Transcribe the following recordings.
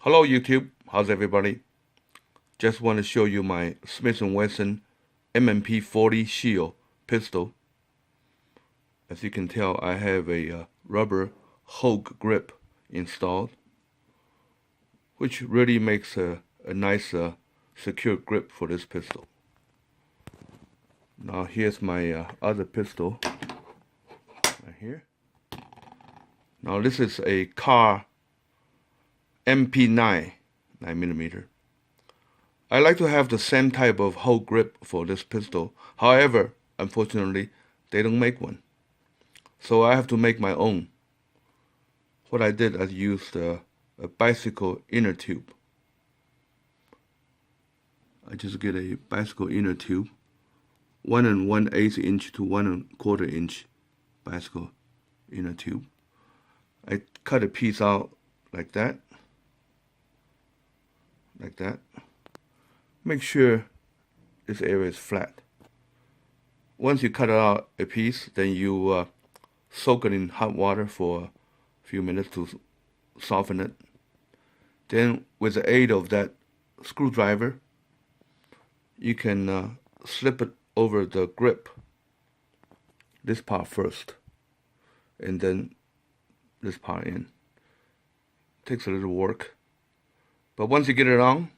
Hello YouTube, how's everybody? Just want to show you my Smith & Wesson M&P 40 Shield pistol. As you can tell, I have a rubber Hogue grip installed, which really makes a nice secure grip for this pistol. Now here's my other pistol right here. Now this is a Kahr MP9 9mm. I like to have the same type of Hogue grip for this pistol. However, unfortunately, they don't make one. So I have to make my own. What I did, I used a bicycle inner tube. I just get a bicycle inner tube, 1 1/8 inch to 1 1/4 inch bicycle inner tube. I cut a piece out like that. Like that. Make sure this area is flat. Once you cut out a piece, then you soak it in hot water for a few minutes to soften it. Then with the aid of that screwdriver, you can slip it over the grip, this part first, and then this part in. Takes a little work, but once you get it on,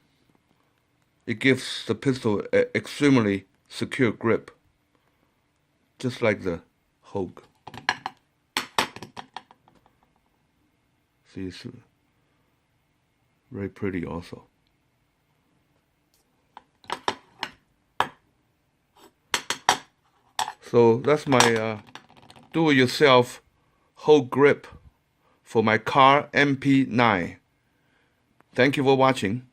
it gives the pistol an extremely secure grip, just like the Hogue. See, it's very pretty also. So that's my do-it-yourself Hogue grip for my Kahr MP9. Thank you for watching.